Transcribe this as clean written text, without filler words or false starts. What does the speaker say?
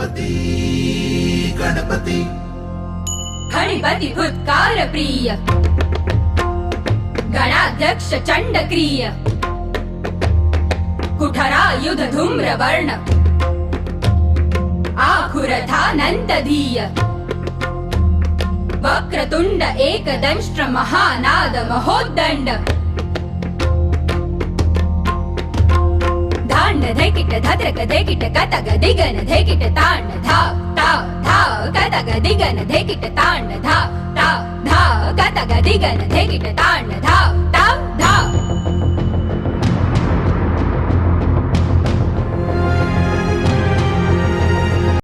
गणपती गणपती खणिपती फुत्कार प्रिय गणाध्यक्ष चंडक्रिय कुठरायुध धूम्रवर्ण आखुरथानंत धीय वक्रतुंड एकदंष्ट्र महानाद महोद्दंड धांड धैकिट धद्रक धैकिट कतग दिगन धैकिट तांड धाव ताव धाव कतग दिगन धैकिट तांड धाव ताव धाव कतग दिगन धैकिट तांड धाव ताव धाव